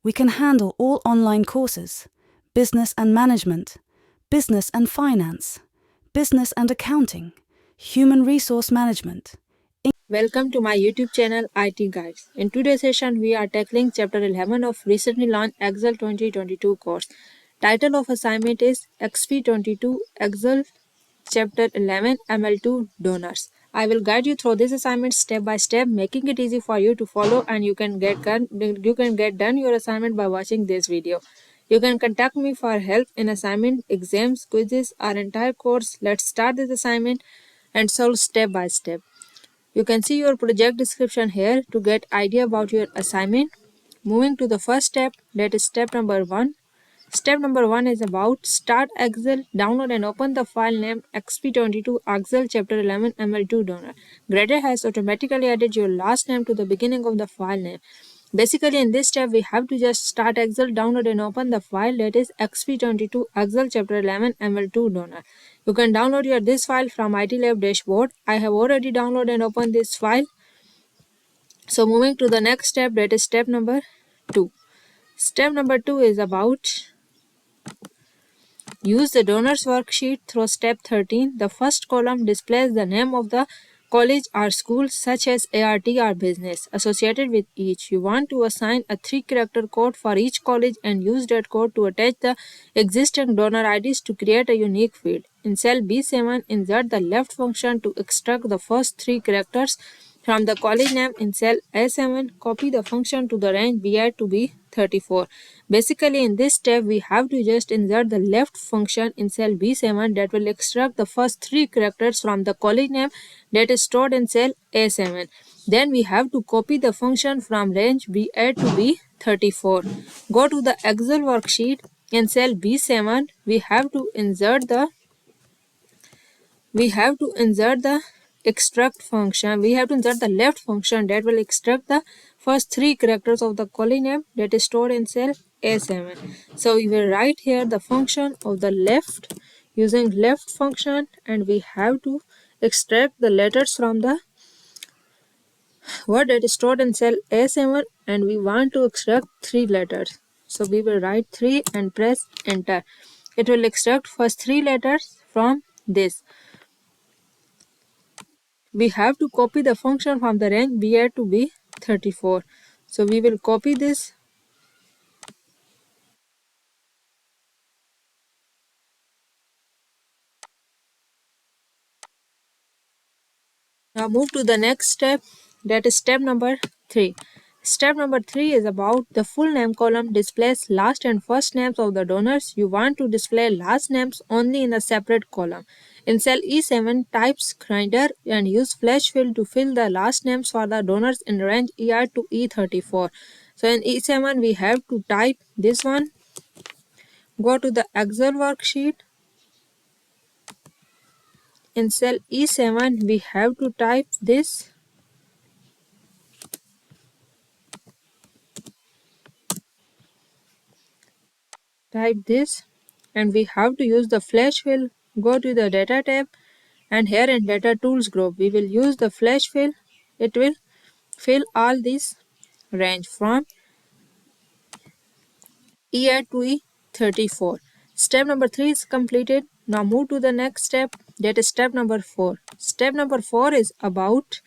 We can handle all online courses, business and management, business and finance, business and accounting, human resource management. Welcome to my YouTube channel IT Guides. In today's session, we are tackling Chapter 11 of recently launched Excel 2022 course. Title of assignment is XP22 Excel Chapter 11 ML2 Donors. I will guide you through this assignment step by step, making it easy for you to follow, and you can get done your assignment by watching this video. You can contact me for help in assignment, exams, quizzes, or entire course. Let's start this assignment and solve step by step. You can see your project description here to get idea about your assignment. Moving to the first step, that is step number 1. Step number 1 is about start Excel, download and open the file named XP22 Excel Chapter 11 ML2 Donor. Gradle has automatically added your last name to the beginning of the file name. Basically, in this step, we have to just start Excel, download and open the file that is XP22 Excel Chapter 11 ML2 Donor. You can download this file from IT Lab dashboard. I have already downloaded and opened this file. So moving to the next step, that is step number 2. Step number 2 is about use the donors worksheet through step 13. The first column displays the name of the college or school such as ART or business associated with each. You want to assign a 3-character code for each college and use that code to attach the existing donor IDs to create a unique field. In cell B7, insert the left function to extract the first 3 characters from the college name. In cell A7, copy the function to the range BI to B34. Basically, in this step, we have to just insert the left function in cell B7 that will extract the first 3 characters from the college name that is stored in cell A7. Then we have to copy the function from range BA to B34. Go to the Excel worksheet. In cell B7, we have to insert the extract function. We have to insert the left function that will extract the first 3 characters of the column name that is stored in cell A7. So we will write here the function of the left using left function, and we have to extract the letters from the word that is stored in cell A7, and we want to extract 3 letters. So we will write 3 and press enter. It will extract first 3 letters from this. We have to copy the function from the range BA to B34. So we will copy this. Now move to the next step, that is step number 3. Step number 3 is about the full name column displays last and first names of the donors. You want to display last names only in a separate column. In cell E7, type grinder and use flash fill to fill the last names for the donors in range ER to E34. So in E7, we have to type this one. Go to the Excel worksheet. In cell E7, we have to type this. And we have to use the flash fill. Go to the data tab, and here in data tools group, we will use the flash fill. It will fill all this range from ER to E34. Step number 3 is completed. Now move to the next step, that is step number 4. Step number 4 is about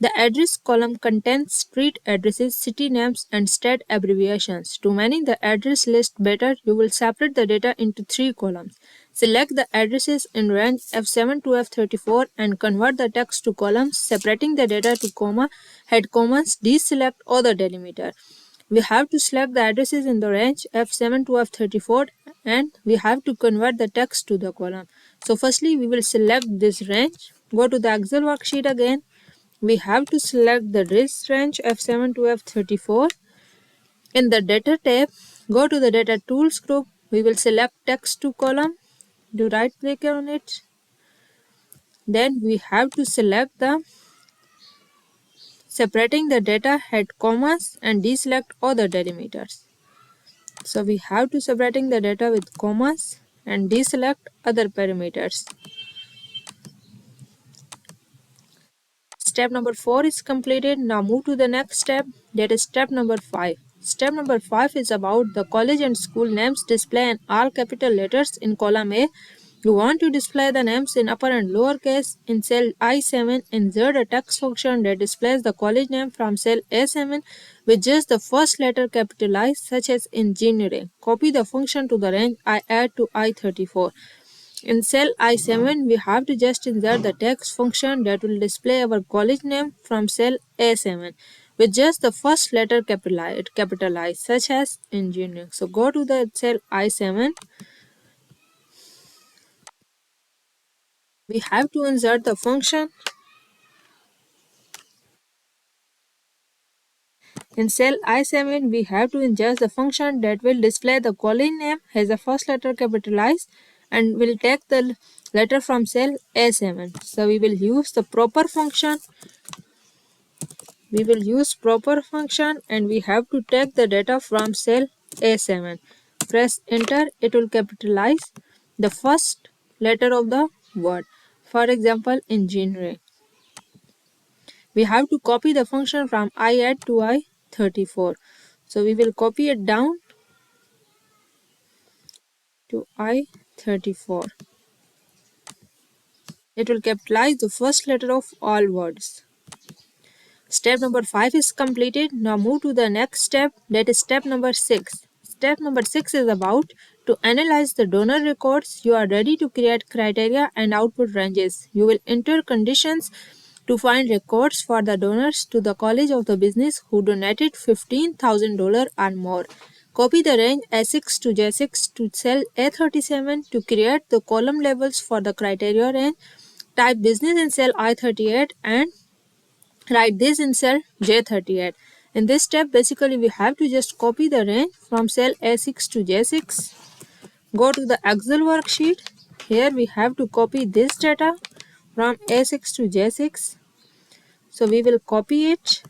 the address column contains street addresses, city names, and state abbreviations. To manage the address list better, you will separate the data into 3 columns. Select the addresses in range F7 to F34 and convert the text to columns, separating the data to comma, head commas, deselect other delimiter. We have to select the addresses in the range F7 to F34, and we have to convert the text to the column. So firstly, we will select this range. Go to the Excel worksheet again. We have to select the list range F7 to F34. In the data tab, go to the data tools group. We will select text to column. Do right click on it. Then we have to select the separating the data head commas and deselect other delimiters. So we have to separating the data with commas and deselect other parameters. Step number 4 is completed. Now move to the next step, that is step number 5. Step number 5 is about the college and school names display in all capital letters in column A. You want to display the names in upper and lower case. In cell I7, insert a text function that displays the college name from cell A7 with just the first letter capitalized, such as engineering. Copy the function to the range I add to I34. In cell I7, we have to just insert the text function that will display our college name from cell A7 with just the first letter capitalized such as engineering. So go to the cell I7. We have to insert the function. In cell I7, we have to insert the function that will display the college name has the first letter capitalized and will take the letter from cell A7. So we will use the proper function. We will use proper function and we have to take the data from cell A7. Press enter, it will capitalize the first letter of the word. For example, engineering. We have to copy the function from I add to I34. So we will copy it down to I34. It will capitalize the first letter of all words. Step number 5 is completed. Now move to the next step, that is step number 6. Step number 6 is about to analyze the donor records. You are ready to create criteria and output ranges. You will enter conditions to find records for the donors to the College of the Business who donated $15,000 or more. Copy the range A6 to J6 to cell A37 to create the column labels for the criteria range. Type business in cell I38 and write this in cell J38. In this step, basically we have to just copy the range from cell A6 to J6. Go to the Excel worksheet. Here we have to copy this data from A6 to J6. So we will copy it.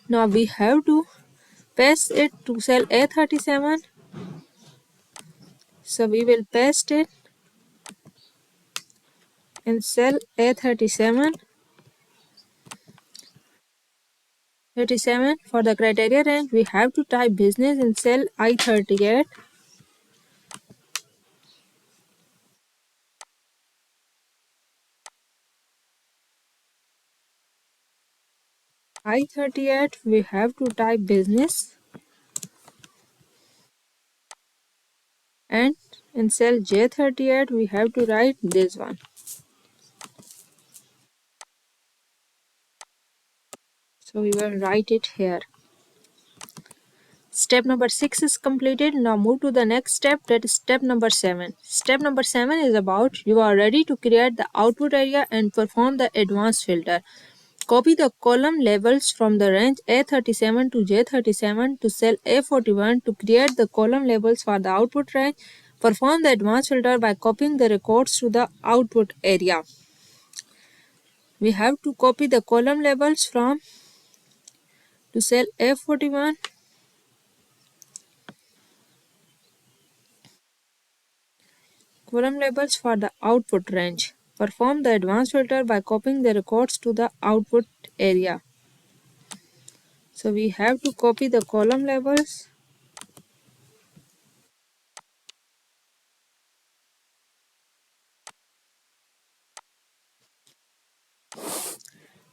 Now we have to paste it to cell A37. So we will paste it in cell A37. 37 for the criteria range, we have to type business in cell I38. I38 we have to type business and in cell J38 we have to write this one. So we will write it here. Step number 6 is completed. Now move to the next step, that is step number 7. Step number 7 is about you are ready to create the output area and perform the advanced filter. Copy the column labels from the range A37 to J37 to cell A41 to create the column labels for the output range. Perform the advanced filter by copying the records to the output area. We have to copy the column labels from to cell A41. Column labels for the output range. Perform the advanced filter by copying the records to the output area. So we have to copy the column labels.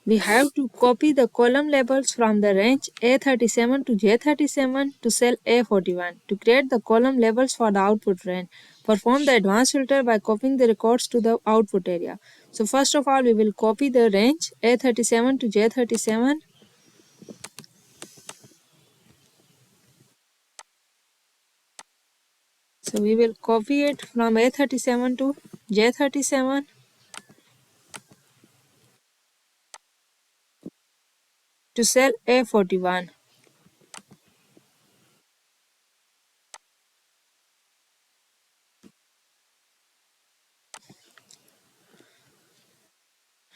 We have to copy the column labels from the range A37 to J37 to cell A41 to create the column labels for the output range. Perform the advanced filter by copying the records to the output area. So first of all, we will copy the range A37 to J37. So we will copy it from A37 to J37. To cell A41.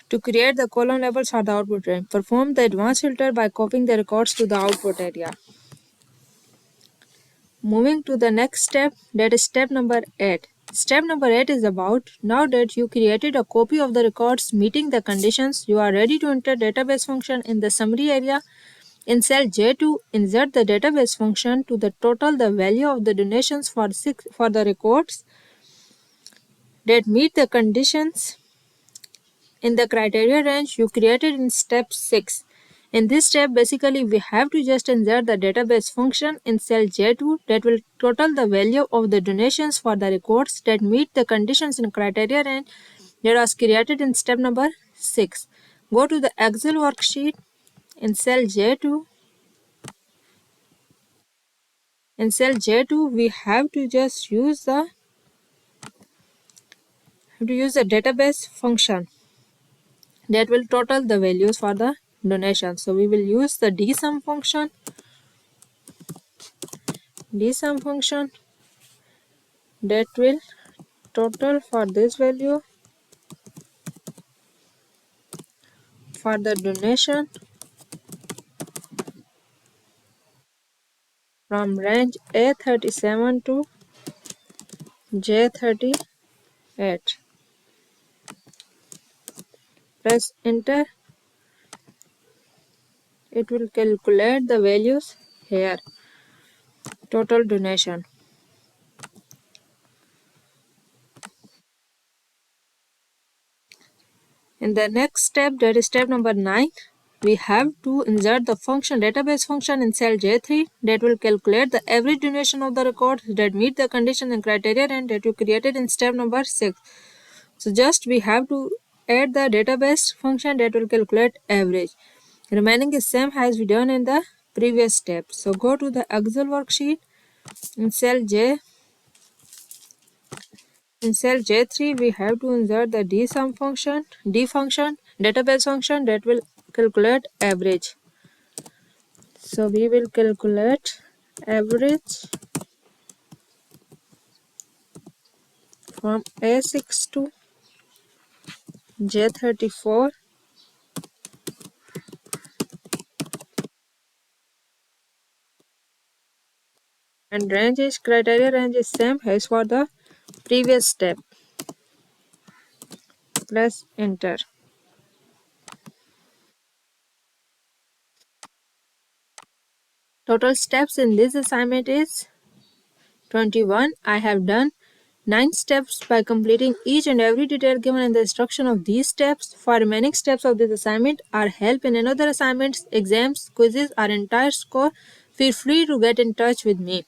To create the column labels for the output range, perform the advanced filter by copying the records to the output area. Moving to the next step, that is step number 8. Step number 8 is about now that you created a copy of the records meeting the conditions, you are ready to enter database function in the summary area. In cell J2, insert the database function to the total the value of the donations for the records that meet the conditions in the criteria range you created in step 6. In this step, basically, we have to just insert the database function in cell J2 that will total the value of the donations for the records that meet the conditions in criteria range that was created in step number 6. Go to the Excel worksheet in cell J2. In cell J2, we have to just use the database function that will total the values for the donation. So we will use the dsum function that will total for this value for the donation from range A37 to J38. Press enter. It will calculate the values here. Total donation. In the next step, that is step number 9, we have to insert the database function in cell J3 that will calculate the average donation of the records that meet the condition and criteria and that you created in step number 6. So just we have to add the database function that will calculate average. Remaining is same as we done in the previous step. So go to the Excel worksheet in cell J. In cell J3, we have to insert the D function, database function that will calculate average. So we will calculate average from A6 to J34 and criteria range is same as for the previous step. Press enter. Total steps in this assignment is 21. I have done 9 steps by completing each and every detail given in the instruction of these steps. For remaining steps of this assignment or help in another assignments, exams, quizzes, or entire score, feel free to get in touch with me.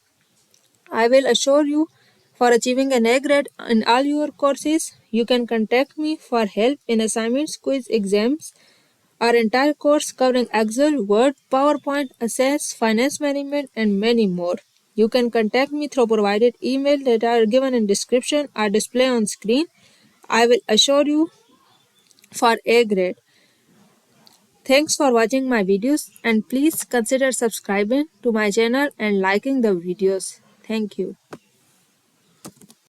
I will assure you for achieving an A grade in all your courses. You can contact me for help in assignments, quiz, exams, our entire course covering Excel, Word, PowerPoint, Access, Finance Management, and many more. You can contact me through provided email that are given in description or display on screen. I will assure you for A grade. Thanks for watching my videos and please consider subscribing to my channel and liking the videos. Thank you.